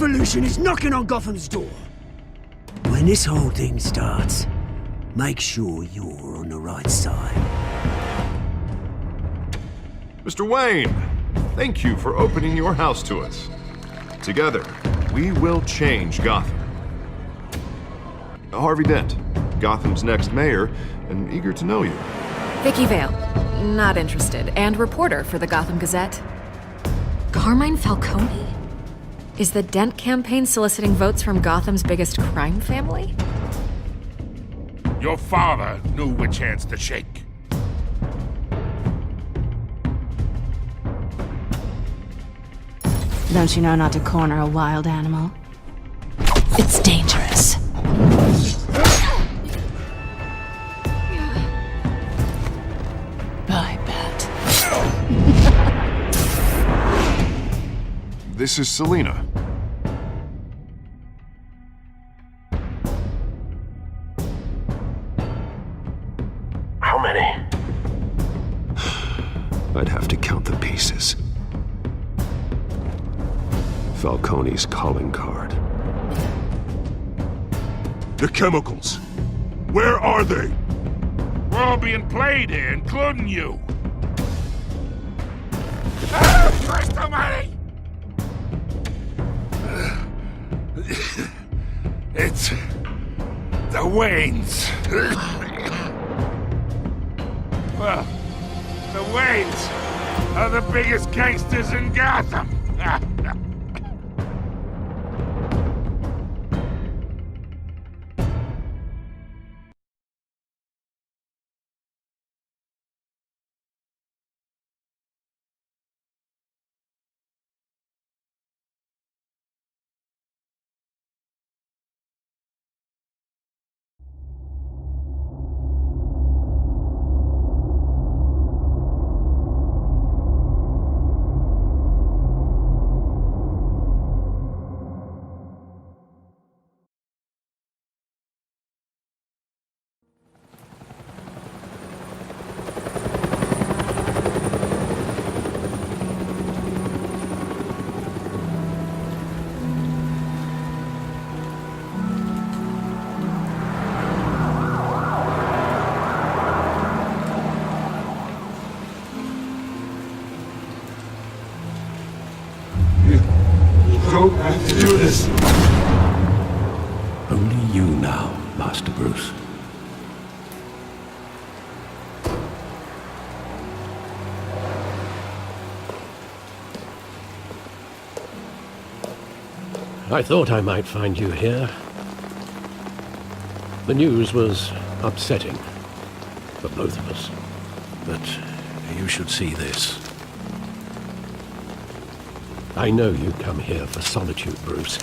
revolution is knocking on Gotham's door. When this whole thing starts, make sure you're on the right side. Mr. Wayne, thank you for opening your house to us. Together, we will change Gotham. Harvey Dent, Gotham's next mayor, and eager to know you. Vicky Vale, not interested, and reporter for the Gotham Gazette. Carmine Falcone? Is the Dent campaign soliciting votes from Gotham's biggest crime family? Your father knew which hands to shake. Don't you know not to corner a wild animal? It's dangerous. Bye, Bat. This is Selina. How many? I'd have to count the pieces. Falcone's calling card. The chemicals. Where are they? We're all being played here, including you. Christ almighty! It's the Waynes. Well, the Waynes are the biggest gangsters in Gotham. Don't have to do this. Only you now, Master Bruce. I thought I might find you here. The news was upsetting for both of us. But you should see this. I know you come here for solitude, Bruce.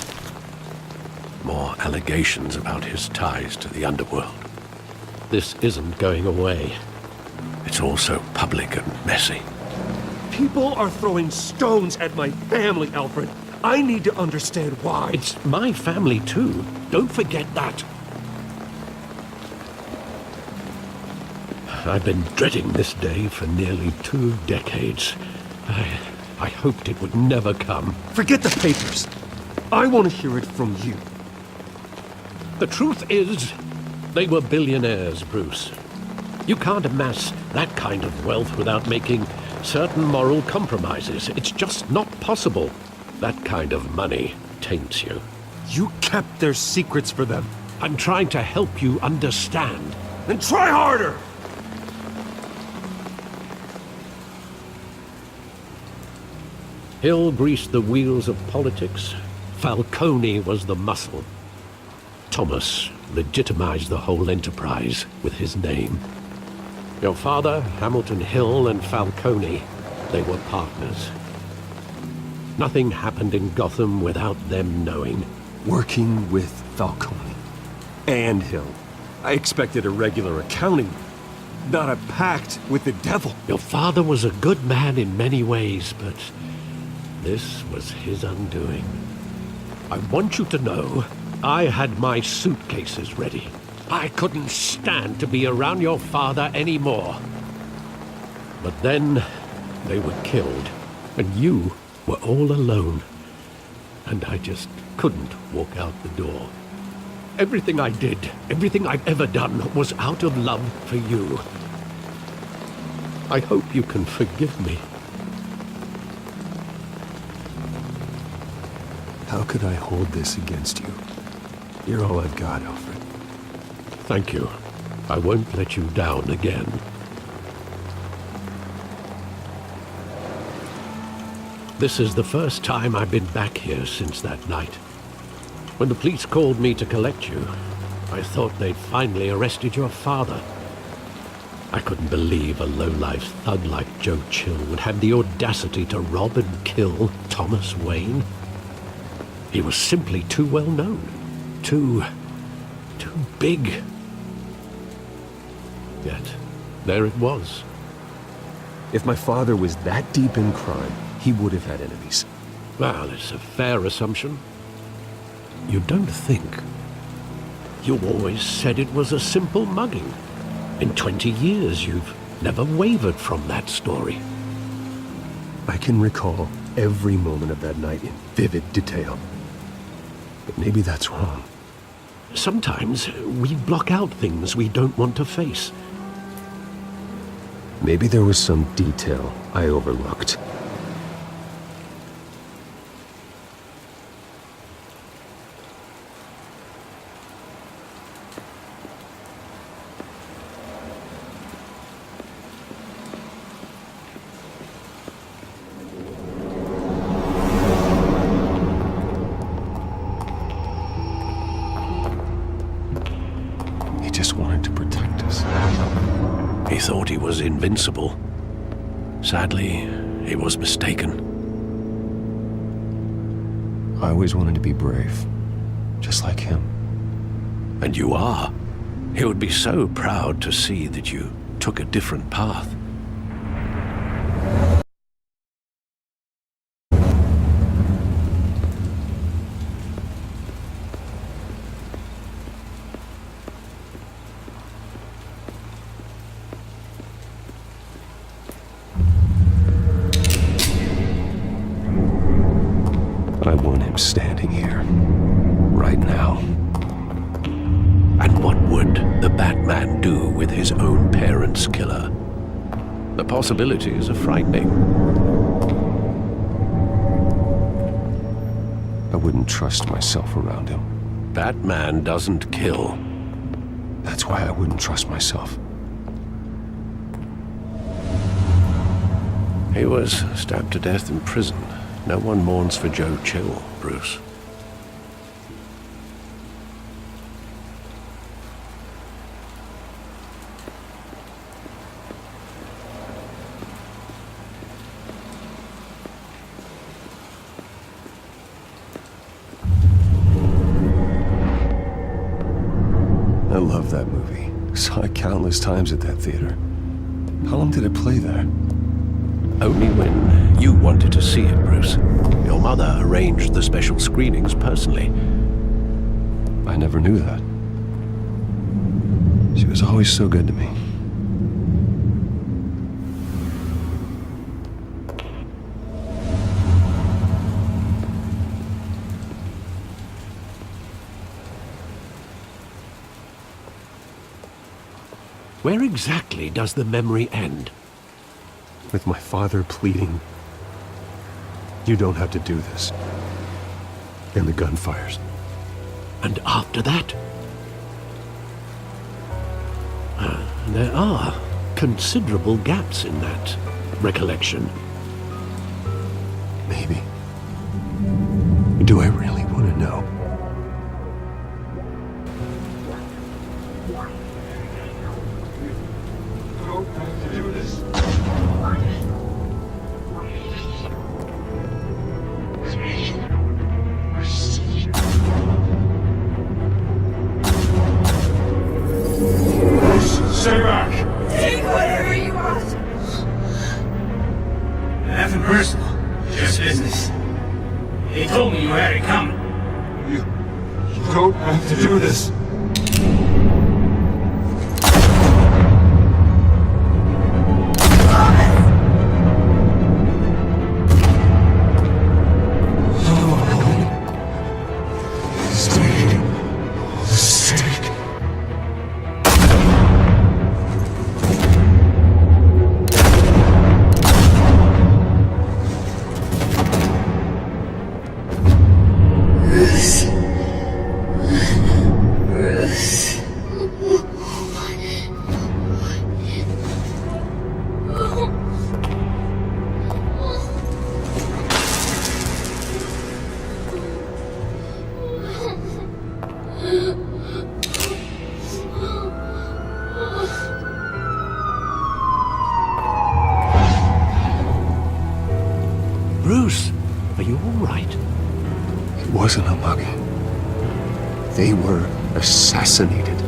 More allegations about his ties to the underworld. This isn't going away. It's all so public and messy. People are throwing stones at my family, Alfred. I need to understand why. It's my family, too. Don't forget that. I've been dreading this day for nearly 2 decades. I hoped it would never come. Forget the papers. I want to hear it from you. The truth is, they were billionaires, Bruce. You can't amass that kind of wealth without making certain moral compromises. It's just not possible. That kind of money taints you. You kept their secrets for them. I'm trying to help you understand. Then try harder! Hill greased the wheels of politics. Falcone was the muscle. Thomas legitimized the whole enterprise with his name. Your father, Hamilton Hill, and Falcone, they were partners. Nothing happened in Gotham without them knowing. Working with Falcone and Hill. I expected a regular accounting, not a pact with the devil. Your father was a good man in many ways, but this was his undoing. I want you to know, I had my suitcases ready. I couldn't stand to be around your father anymore. But then, they were killed, and you were all alone. And I just couldn't walk out the door. Everything I did, everything I've ever done, was out of love for you. I hope you can forgive me. How could I hold this against you? You're all I've got, Alfred. Thank you. I won't let you down again. This is the first time I've been back here since that night. When the police called me to collect you, I thought they'd finally arrested your father. I couldn't believe a low-life thug like Joe Chill would have the audacity to rob and kill Thomas Wayne. He was simply too well known. Too big. Yet, there it was. If my father was that deep in crime, he would have had enemies. Well, it's a fair assumption. You don't think. You always said it was a simple mugging. In 20 years, you've never wavered from that story. I can recall every moment of that night in vivid detail. But maybe that's wrong. Sometimes we block out things we don't want to face. Maybe there was some detail I overlooked. He just wanted to protect us. He thought he was invincible. Sadly, he was mistaken. I always wanted to be brave, just like him. And you are. He would be so proud to see that you took a different path. I want him standing here, right now. And what would the Batman do with his own parents' killer? The possibilities are frightening. I wouldn't trust myself around him. Batman doesn't kill. That's why I wouldn't trust myself. He was stabbed to death in prison. No one mourns for Joe Chill, Bruce. I love that movie. Saw it countless times at that theater. How long did it play there? Only when you wanted to see it, Bruce. Your mother arranged the special screenings personally. I never knew that. She was always so good to me. Where exactly does the memory end? With my father pleading, "You don't have to do this." And the gun fires. And after that? There are considerable gaps in that recollection. Maybe. Do I really want to know? Stay back! Take whatever you want. Nothing personal, just business. They told me you had it coming. You don't have to do this. Bruce, are you all right? It wasn't a mugging. They were assassinated.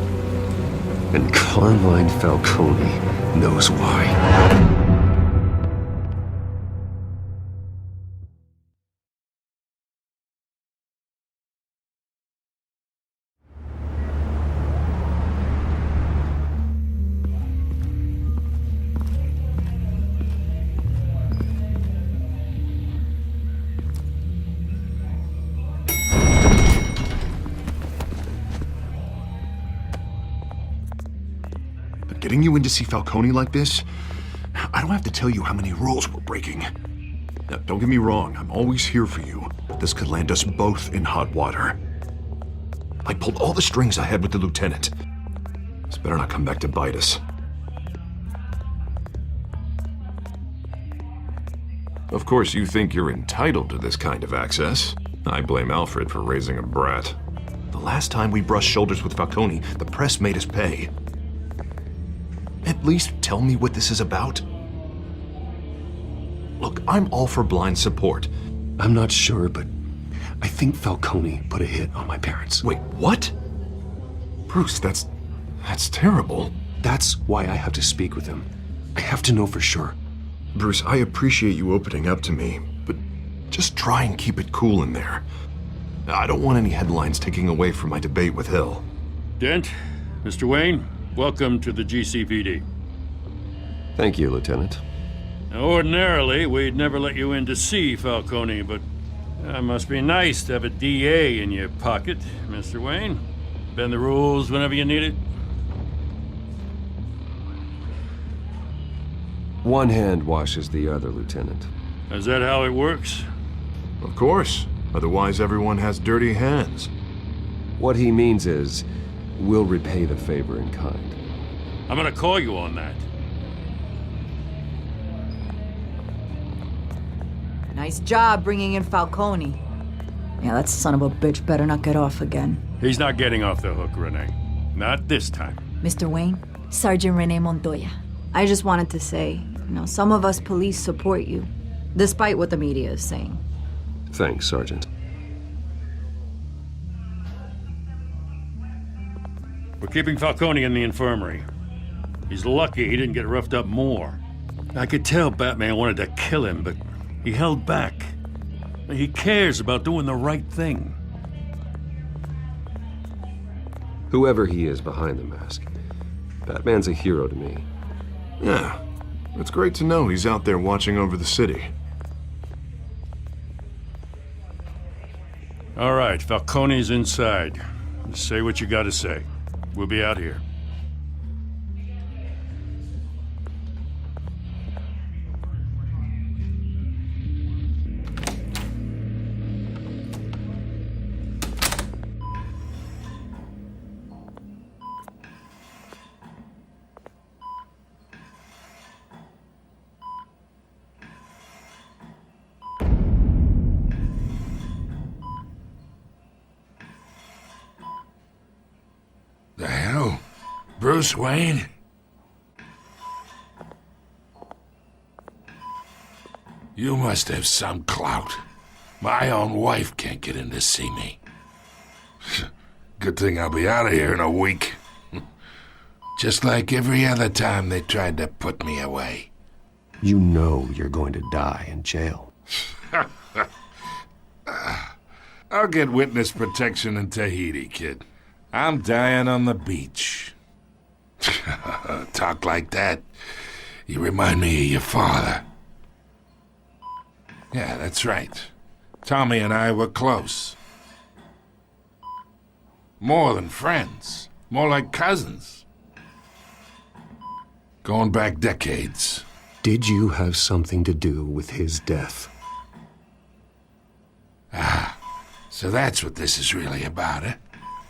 And Carmine Falcone knows why. Getting you in to see Falcone like this, I don't have to tell you how many rules we're breaking. Now, don't get me wrong, I'm always here for you, but this could land us both in hot water. I pulled all the strings I had with the lieutenant. This better not come back to bite us. Of course, you think you're entitled to this kind of access. I blame Alfred for raising a brat. The last time we brushed shoulders with Falcone, the press made us pay. At least tell me what this is about. Look, I'm all for blind support. I'm not sure, but I think Falcone put a hit on my parents. Wait, what? Bruce, that's terrible. That's why I have to speak with him. I have to know for sure. Bruce, I appreciate you opening up to me, but just try and keep it cool in there. I don't want any headlines taking away from my debate with Hill. Dent, Mr. Wayne, welcome to the GCPD. Thank you, Lieutenant. Now, ordinarily, we'd never let you in to see Falcone, but it must be nice to have a DA in your pocket, Mr. Wayne. Bend the rules whenever you need it. One hand washes the other, Lieutenant. Is that how it works? Of course. Otherwise, everyone has dirty hands. What he means is, we'll repay the favor in kind. I'm gonna call you on that. Nice job bringing in Falcone. Yeah, that son of a bitch better not get off again. He's not getting off the hook, Renee. Not this time. Mr. Wayne, Sergeant Renee Montoya. I just wanted to say, some of us police support you, despite what the media is saying. Thanks, Sergeant. We're keeping Falcone in the infirmary. He's lucky he didn't get roughed up more. I could tell Batman wanted to kill him, but he held back. He cares about doing the right thing. Whoever he is behind the mask, Batman's a hero to me. Yeah, it's great to know he's out there watching over the city. All right, Falcone's inside. Say what you gotta say. We'll be out here. The hell? Bruce Wayne? You must have some clout. My own wife can't get in to see me. Good thing I'll be out of here in a week. Just like every other time they tried to put me away. You know you're going to die in jail. I'll get witness protection in Tahiti, kid. I'm dying on the beach. Talk like that. You remind me of your father. Yeah, that's right. Tommy and I were close. More than friends. More like cousins. Going back decades. Did you have something to do with his death? So that's what this is really about, eh?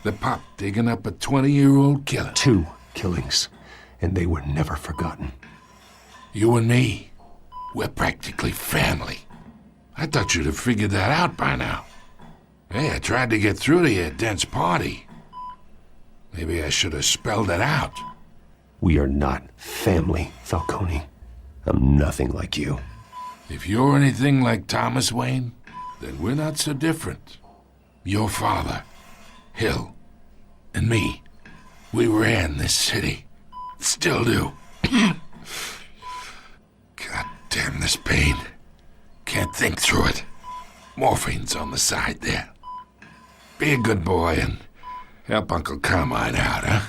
The pop digging up a 20-year-old killer. 2 killings, and they were never forgotten. You and me, we're practically family. I thought you'd have figured that out by now. Hey, I tried to get through to you at Dent's party. Maybe I should have spelled it out. We are not family, Falcone. I'm nothing like you. If you're anything like Thomas Wayne, then we're not so different. Your father, Hill, and me, we ran this city. Still do. God damn this pain. Can't think through it. Morphine's on the side there. Be a good boy and help Uncle Carmine out, huh?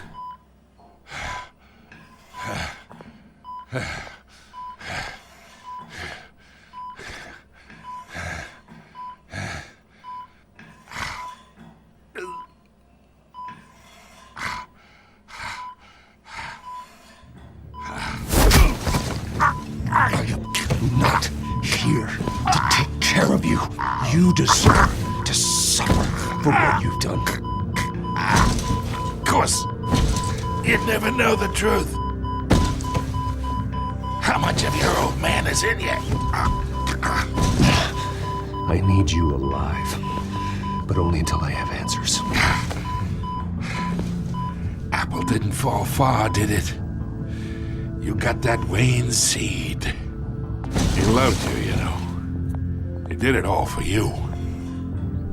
Not here to take care of you. You deserve to suffer for what you've done. Of course, you'd never know the truth. How much of your old man is in you? I need you alive, but only until I have answers. Apple didn't fall far, did it? You got that Wayne seed. He loved you, you know. He did it all for you.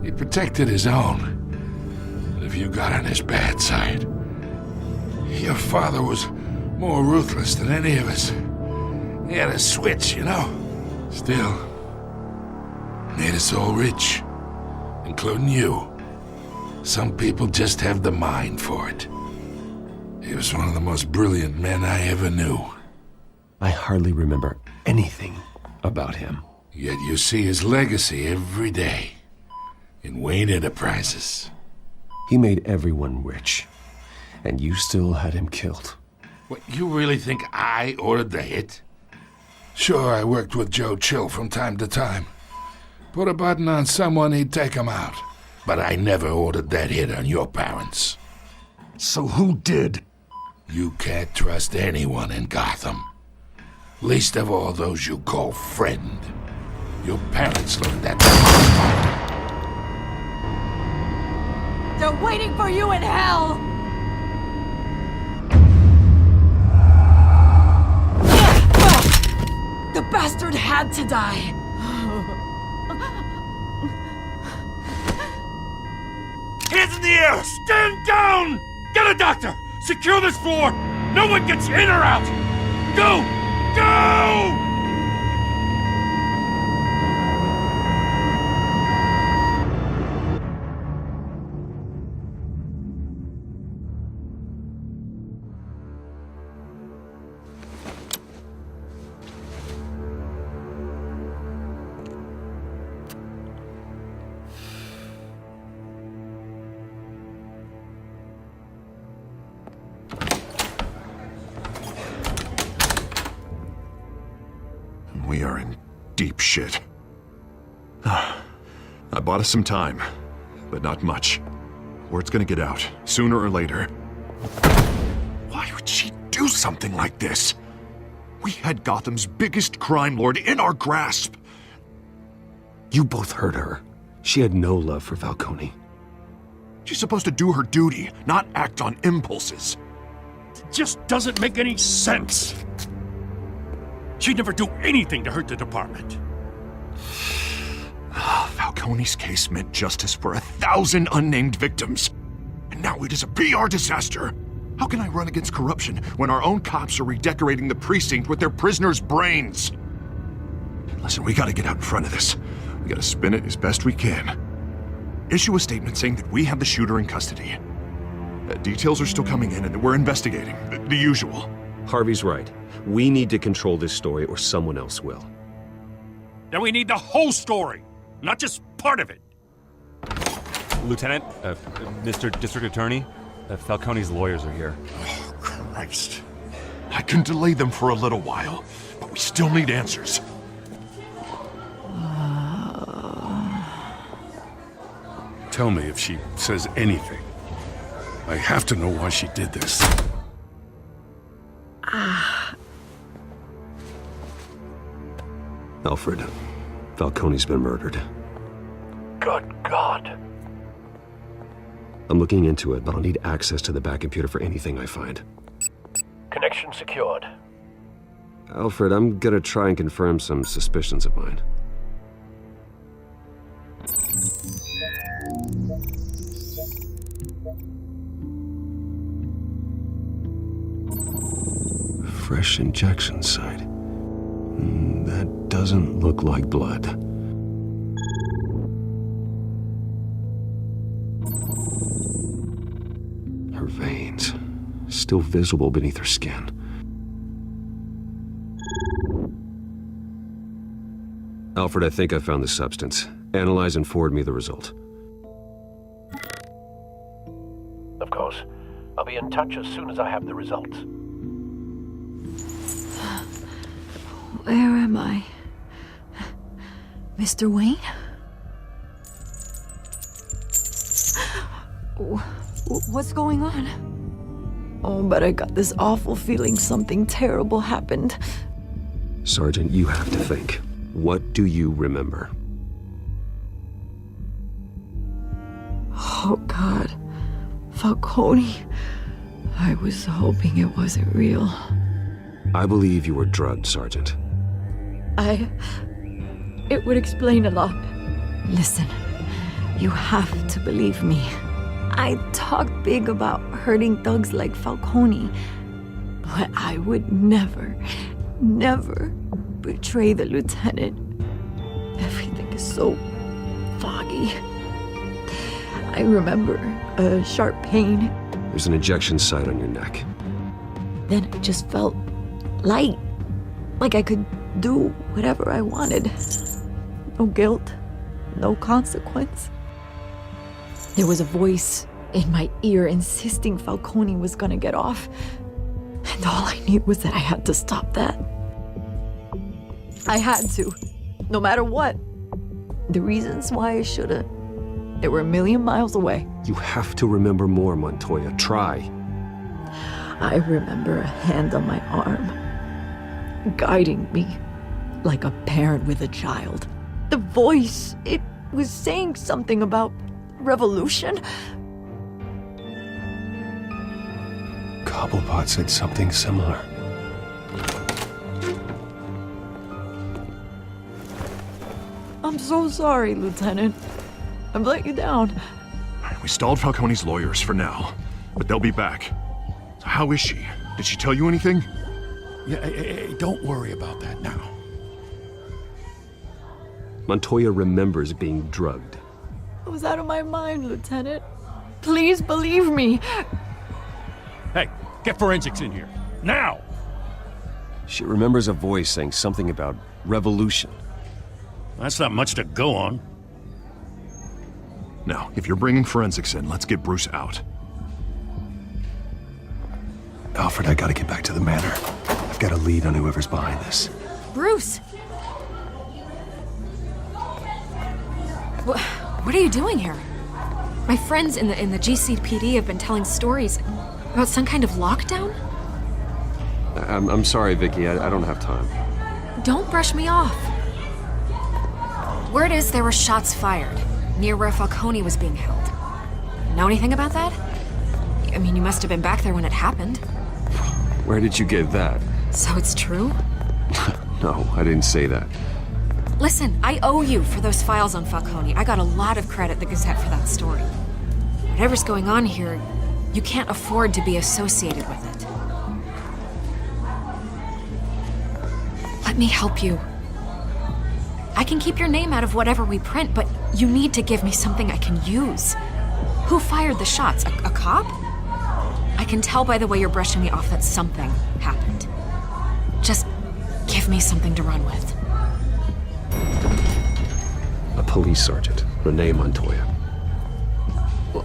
He protected his own. But if you got on his bad side, your father was more ruthless than any of us. He had a switch, you know. Still, made us all rich, including you. Some people just have the mind for it. He was one of the most brilliant men I ever knew. I hardly remember anything about him. Yet you see his legacy every day in Wayne Enterprises. He made everyone rich, and you still had him killed. What, you really think I ordered the hit? Sure, I worked with Joe Chill from time to time. Put a button on someone, he'd take him out. But I never ordered that hit on your parents. So who did? You can't trust anyone in Gotham. Least of all those you call friend. Your parents learned that. They're waiting for you in hell! The bastard had to die! Hands in the air! Stand down! Get a doctor! Secure this floor! No one gets in or out! Go! Go! We are in deep shit. I bought us some time, but not much. Word's gonna get out, sooner or later. Why would she do something like this? We had Gotham's biggest crime lord in our grasp. You both hurt her. She had no love for Falcone. She's supposed to do her duty, not act on impulses. It just doesn't make any sense. She'd never do anything to hurt the department. Falcone's case meant justice for 1,000 unnamed victims. And now it is a PR disaster. How can I run against corruption when our own cops are redecorating the precinct with their prisoners' brains? Listen, we gotta get out in front of this. We gotta spin it as best we can. Issue a statement saying that we have the shooter in custody. Details are still coming in and that we're investigating. The usual. Harvey's right. We need to control this story or someone else will. Then we need the whole story, not just part of it. Lieutenant, Mr. District Attorney, Falcone's lawyers are here. Oh, Christ. I can delay them for a little while, but we still need answers. Tell me if she says anything. I have to know why she did this. Alfred, Falcone's been murdered. Good God. I'm looking into it, but I'll need access to the back computer for anything I find. Connection secured. Alfred, I'm gonna try and confirm some suspicions of mine. Fresh injection site. That doesn't look like blood. Her veins, still visible beneath her skin. Alfred, I think I found the substance. Analyze and forward me the result. Of course. I'll be in touch as soon as I have the results. Where am I? Mr. Wayne? What's going on? Oh, but I got this awful feeling something terrible happened. Sergeant, you have to think. What do you remember? Oh, God. Falcone. I was hoping it wasn't real. I believe you were drugged, Sergeant. It would explain a lot. Listen, you have to believe me. I talk big about hurting thugs like Falcone, but I would never betray the lieutenant. Everything is so foggy. I remember a sharp pain. There's an injection site on your neck. Then it just felt light, like I could do whatever I wanted. No guilt, no consequence. There was a voice in my ear insisting Falcone was gonna get off. And all I knew was that I had to stop that. I had to, no matter what. The reasons why I shouldn't, they were a million miles away. You have to remember more, Montoya. Try. I remember a hand on my arm, guiding me like a parent with a child. The voice, it was saying something about revolution. Cobblepot said something similar. I'm so sorry, Lieutenant. I've let you down. We stalled Falcone's lawyers for now, but they'll be back. So how is she? Did she tell you anything? Yeah, hey, don't worry about that now. Montoya remembers being drugged. I was out of my mind, Lieutenant. Please believe me. Hey, get forensics in here. Now! She remembers a voice saying something about revolution. That's not much to go on. Now, if you're bringing forensics in, let's get Bruce out. Alfred, I gotta get back to the manor. I've got a lead on whoever's behind this. Bruce! What are you doing here? My friends in the GCPD have been telling stories about some kind of lockdown? I'm sorry, Vicky. I don't have time. Don't brush me off. Word is there were shots fired near where Falcone was being held. Know anything about that? I mean, you must have been back there when it happened. Where did you get that? So it's true? No, I didn't say that. Listen, I owe you for those files on Falcone. I got a lot of credit at the Gazette for that story. Whatever's going on here, you can't afford to be associated with it. Let me help you. I can keep your name out of whatever we print, but you need to give me something I can use. Who fired the shots? A cop? I can tell by the way you're brushing me off that something happened. Just give me something to run with. A police sergeant, Renee Montoya.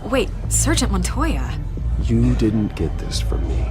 Wait, Sergeant Montoya? You didn't get this from me.